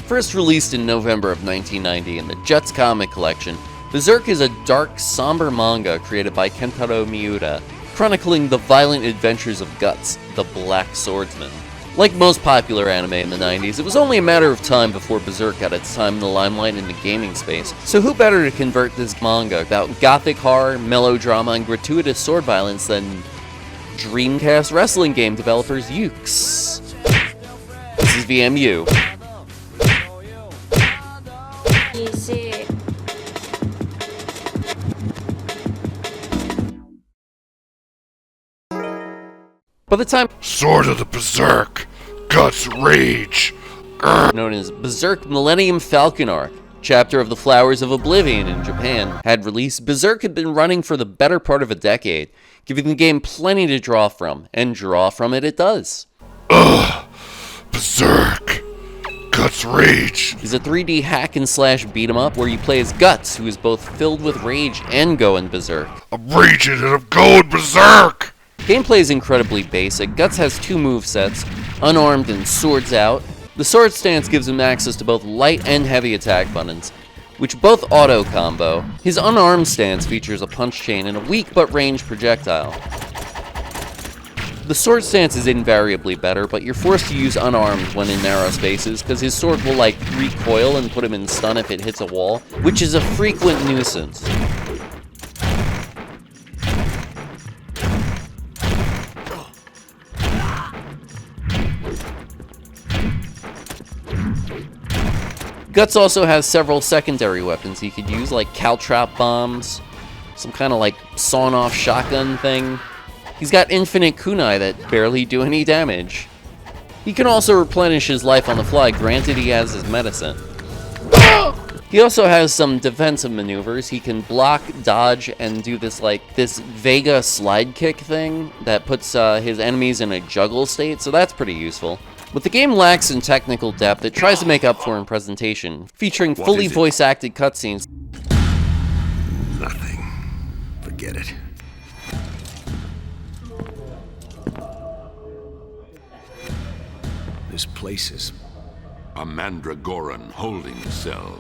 First released in November of 1990 in the Jets comic collection, BERSERK is a dark, somber manga created by Kentaro Miura, chronicling the violent adventures of Guts, the Black Swordsman. Like most popular anime in the 90s, it was only a matter of time before BERSERK got its time in the limelight in the gaming space, so who better to convert this manga about gothic horror, melodrama, and gratuitous sword violence than Dreamcast wrestling game developers Yuke's. This is VMU. Easy. By the time Sword of the Berserk, Guts Rage, known as BERSERK Millennium Falcon Arc, chapter of the Flowers of Oblivion in Japan, had released, BERSERK had been running for the better part of a decade, giving the game plenty to draw from, and draw from it does. Berserk, Guts Rage is a 3D hack and slash beat 'em up where you play as Guts, who is both filled with rage and going berserk. I'm raging and I'm going berserk! Gameplay is incredibly basic. Guts has two movesets, unarmed and swords out. The sword stance gives him access to both light and heavy attack buttons, which both auto-combo. His unarmed stance features a punch chain and a weak but ranged projectile. The sword stance is invariably better, but you're forced to use unarmed when in narrow spaces, because his sword will recoil and put him in stun if it hits a wall, which is a frequent nuisance. Guts also has several secondary weapons he could use, like caltrop bombs, some kind of sawn-off shotgun thing. He's got infinite kunai that barely do any damage. He can also replenish his life on the fly, granted he has his medicine. He also has some defensive maneuvers. He can block, dodge, and do this Vega slide kick thing that puts his enemies in a juggle state, so that's pretty useful. What the game lacks in technical depth, it tries to make up for in presentation, featuring fully voice-acted cutscenes. Nothing. Forget it. This place is a Mandragoran holding cell.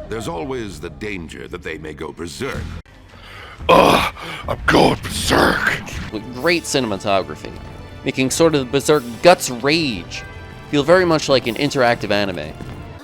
There's always the danger that they may go berserk. I'm going berserk! With great cinematography, making Sword of the Berserk Guts Rage feel very much like an interactive anime.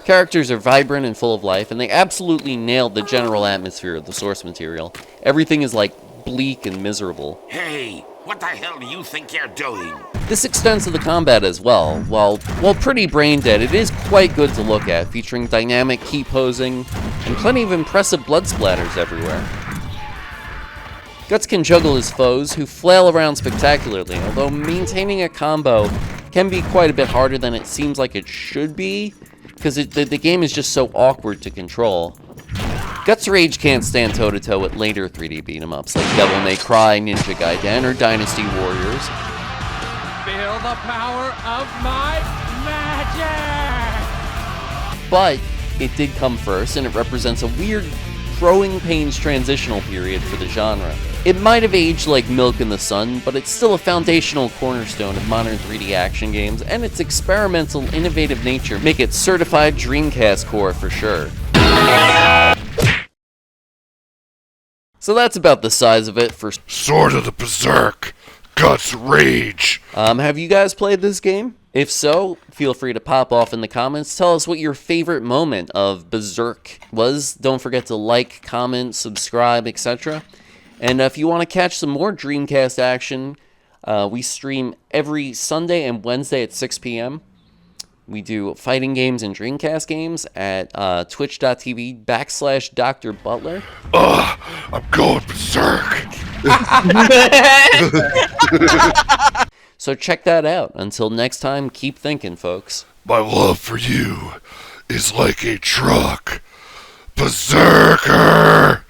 Characters are vibrant and full of life, and they absolutely nailed the general atmosphere of the source material. Everything is bleak and miserable. Hey, what the hell do you think you're doing? This extends to the combat as well. While pretty brain dead, it is quite good to look at, featuring dynamic key posing and plenty of impressive blood splatters everywhere. Guts can juggle his foes, who flail around spectacularly, although maintaining a combo can be quite a bit harder than it seems like it should be, because the game is just so awkward to control. Guts Rage can't stand toe-to-toe with later 3D beat-em-ups like Devil May Cry, Ninja Gaiden, or Dynasty Warriors. Feel the power of my magic! But it did come first, and it represents a weird growing pains transitional period for the genre. It might have aged like milk in the sun, but it's still a foundational cornerstone of modern 3D action games, and its experimental, innovative nature make it certified Dreamcast core for sure. So that's about the size of it for Sword of the Berserk, Guts Rage. Have you guys played this game? If so, feel free to pop off in the comments. Tell us what your favorite moment of BERSERK was. Don't forget to like, comment, subscribe, etc. And if you want to catch some more Dreamcast action, we stream every Sunday and Wednesday at 6 p.m. We do fighting games and Dreamcast games at twitch.tv/doctorbutler. I'm going berserk. So check that out. Until next time, keep thinking, folks. My love for you is like a truck. Berserker!